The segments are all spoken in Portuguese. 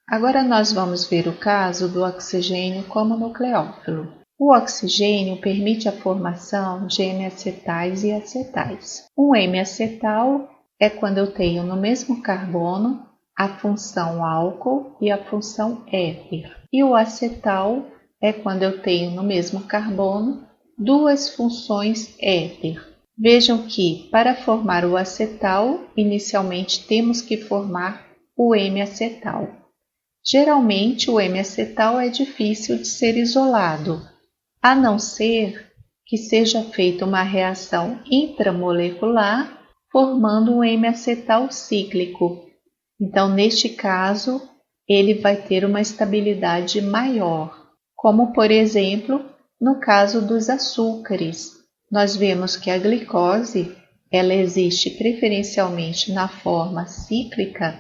Agora nós vamos ver o caso do oxigênio como nucleófilo. O oxigênio permite a formação de M-acetais e acetais. Um M-acetal é quando eu tenho no mesmo carbono a função álcool e a função éter. E o acetal é quando eu tenho no mesmo carbono duas funções éter. Vejam que para formar o acetal, inicialmente temos que formar o M-acetal. Geralmente o M-acetal é difícil de ser isolado, a não ser que seja feita uma reação intramolecular formando um M-acetal cíclico. Então, neste caso, ele vai ter uma estabilidade maior, como por exemplo, no caso dos açúcares. Nós vemos que a glicose, ela existe preferencialmente na forma cíclica,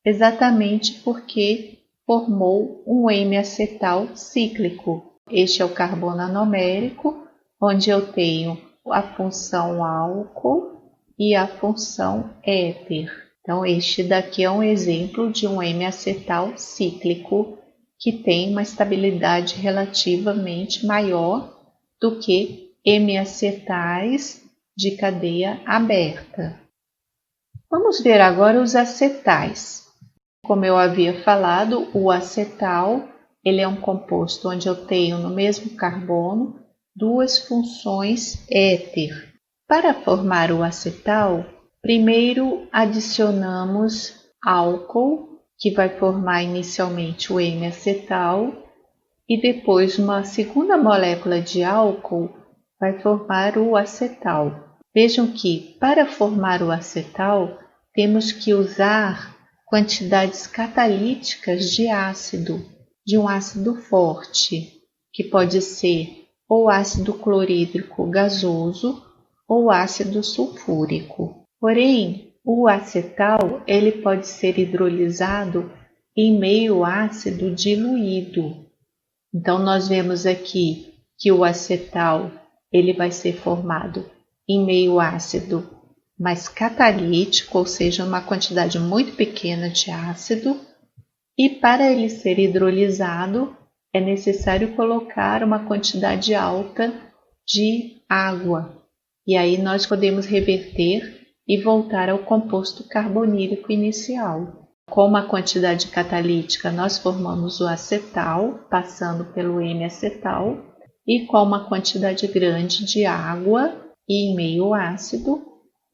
exatamente porque formou um M-acetal cíclico. Este é o carbono anomérico, onde eu tenho a função álcool e a função éter. Então, este daqui é um exemplo de um M-acetal cíclico que tem uma estabilidade relativamente maior do que M-acetais de cadeia aberta. Vamos ver agora os acetais. Como eu havia falado, o acetal ele é um composto onde eu tenho no mesmo carbono duas funções éter. Para formar o acetal, primeiro adicionamos álcool, que vai formar inicialmente o M-acetal, e depois uma segunda molécula de álcool vai formar o acetal. Vejam que para formar o acetal, temos que usar quantidades catalíticas de um ácido forte, que pode ser ou ácido clorídrico gasoso ou ácido sulfúrico. Porém, o acetal ele pode ser hidrolisado em meio ácido diluído. Então, nós vemos aqui que o acetal ele vai ser formado em meio ácido mais catalítico, ou seja, uma quantidade muito pequena de ácido, e para ele ser hidrolisado é necessário colocar uma quantidade alta de água, e aí nós podemos reverter e voltar ao composto carbonílico inicial. Com uma quantidade catalítica nós formamos o acetal, passando pelo M-acetal, e com uma quantidade grande de água e em meio ácido,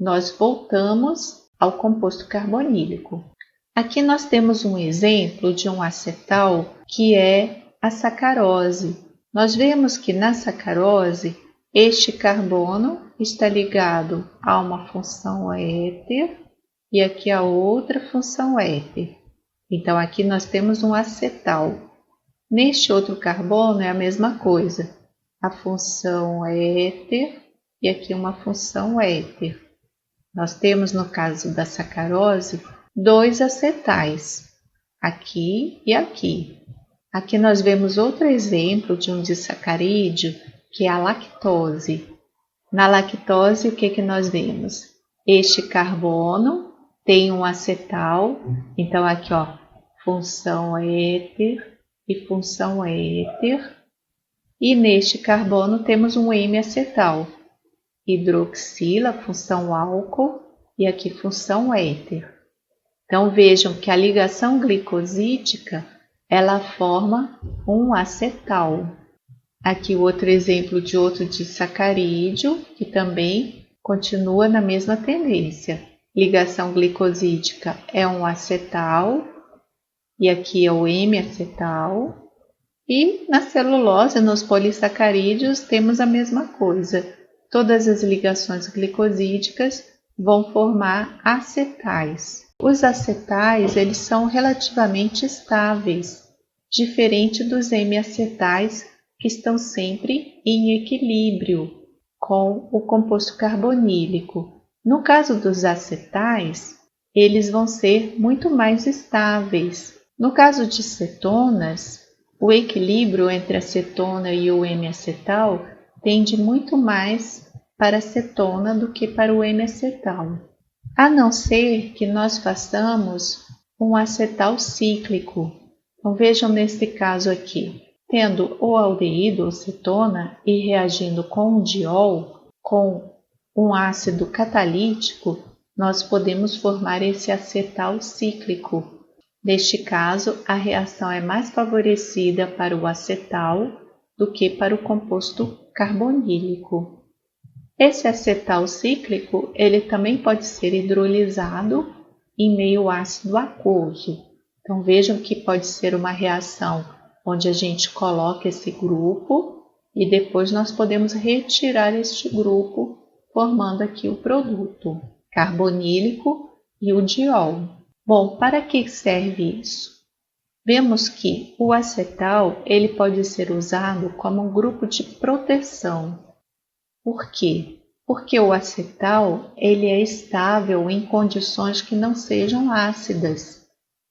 nós voltamos ao composto carbonílico. Aqui nós temos um exemplo de um acetal que é a sacarose. Nós vemos que na sacarose, este carbono está ligado a uma função éter e aqui a outra função éter. Então aqui nós temos um acetal. Neste outro carbono é a mesma coisa, a função éter e aqui uma função éter. Nós temos, no caso da sacarose, dois acetais, aqui e aqui. Aqui nós vemos outro exemplo de um disacarídeo, que é a lactose. Na lactose, o que nós vemos? Este carbono tem um acetal, então aqui, ó, função éter e função éter. E neste carbono temos um M-acetal. Hidroxila, função álcool, e aqui função éter. Então vejam que a ligação glicosídica ela forma um acetal. Aqui outro exemplo de outro disacarídeo, que também continua na mesma tendência. Ligação glicosídica é um acetal, e aqui é o M-acetal. E na celulose, nos polissacarídeos, temos a mesma coisa. Todas as ligações glicosídicas vão formar acetais. Os acetais eles são relativamente estáveis, diferente dos M-acetais que estão sempre em equilíbrio com o composto carbonílico. No caso dos acetais, eles vão ser muito mais estáveis. No caso de cetonas, o equilíbrio entre a cetona e o M-acetal tende muito mais para a cetona do que para o M-acetal. a não ser que nós façamos um acetal cíclico. Então vejam nesse caso aqui, tendo o aldeído ou cetona e reagindo com o diol, com um ácido catalítico, nós podemos formar esse acetal cíclico. Neste caso, a reação é mais favorecida para o acetal do que para o composto carbonílico. Esse acetal cíclico, ele também pode ser hidrolisado em meio ácido aquoso. Então vejam que pode ser uma reação onde a gente coloca esse grupo e depois nós podemos retirar este grupo, formando aqui o produto carbonílico e o diol. Bom, para que serve isso? Vemos que o acetal ele pode ser usado como um grupo de proteção. Por quê? Porque o acetal ele é estável em condições que não sejam ácidas.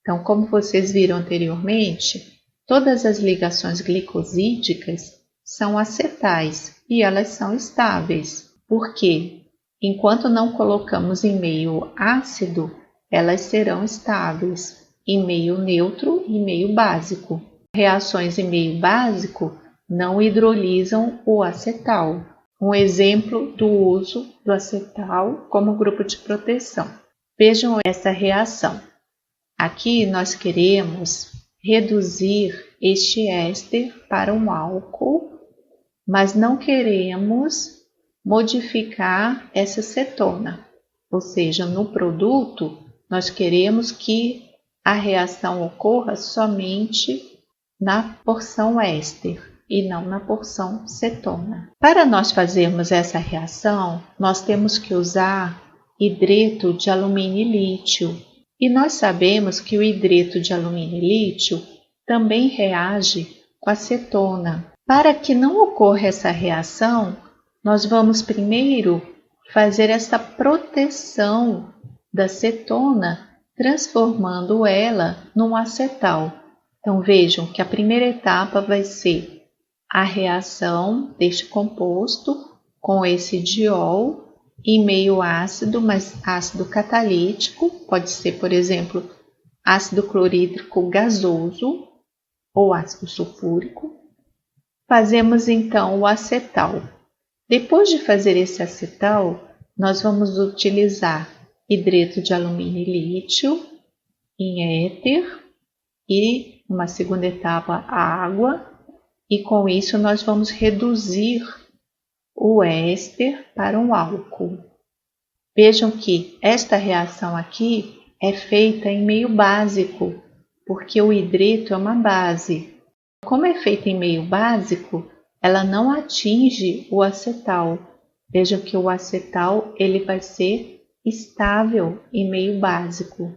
Então, como vocês viram anteriormente, todas as ligações glicosídicas são acetais e elas são estáveis. Por quê? Enquanto não colocamos em meio ácido, elas serão estáveis em meio neutro e meio básico. Reações em meio básico não hidrolisam o acetal. Um exemplo do uso do acetal como grupo de proteção. Vejam essa reação. Aqui nós queremos reduzir este éster para um álcool, mas não queremos modificar essa cetona. Ou seja, no produto, nós queremos que a reação ocorra somente na porção éster e não na porção cetona. Para nós fazermos essa reação, nós temos que usar hidreto de alumínio e lítio. E nós sabemos que o hidreto de alumínio e lítio também reage com a cetona. Para que não ocorra essa reação, nós vamos primeiro fazer essa proteção da cetona, transformando ela num acetal. Então vejam que a primeira etapa vai ser a reação deste composto com esse diol em meio ácido, mas ácido catalítico, pode ser, por exemplo, ácido clorídrico gasoso ou ácido sulfúrico. Fazemos então o acetal. Depois de fazer esse acetal, nós vamos utilizar hidreto de alumínio e lítio em éter e, uma segunda etapa, a água, e com isso nós vamos reduzir o éster para um álcool. Vejam que esta reação aqui é feita em meio básico, porque o hidreto é uma base. Como é feita em meio básico, ela não atinge o acetal. Vejam que o acetal ele vai ser estável em meio básico.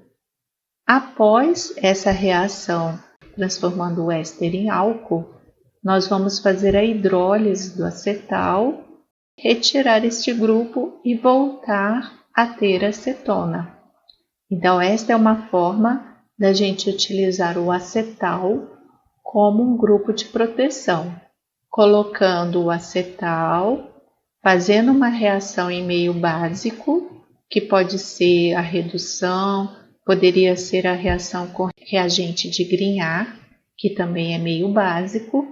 Após essa reação, transformando o éster em álcool, nós vamos fazer a hidrólise do acetal, retirar este grupo e voltar a ter a cetona. Então, esta é uma forma da gente utilizar o acetal como um grupo de proteção, colocando o acetal, fazendo uma reação em meio básico, que pode ser a redução, poderia ser a reação com reagente de Grignard, que também é meio básico,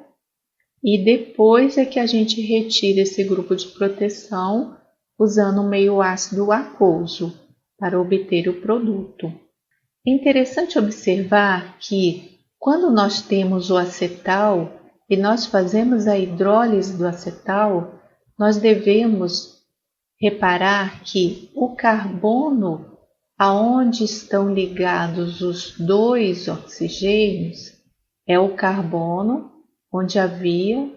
e depois é que a gente retira esse grupo de proteção usando um meio ácido aquoso para obter o produto. É interessante observar que quando nós temos o acetal e nós fazemos a hidrólise do acetal, nós devemos reparar que o carbono aonde estão ligados os dois oxigênios é o carbono onde havia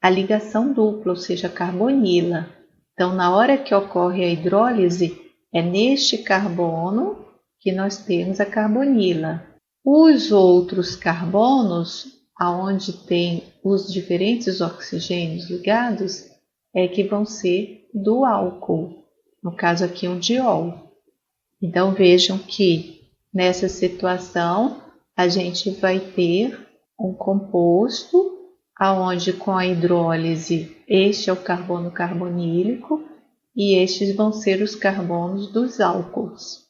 a ligação dupla, ou seja, carbonila. Então, na hora que ocorre a hidrólise, é neste carbono que nós temos a carbonila. Os outros carbonos, aonde tem os diferentes oxigênios ligados, é que vão ser do álcool, no caso aqui um diol. Então vejam que nessa situação a gente vai ter um composto aonde com a hidrólise este é o carbono carbonílico e estes vão ser os carbonos dos álcools.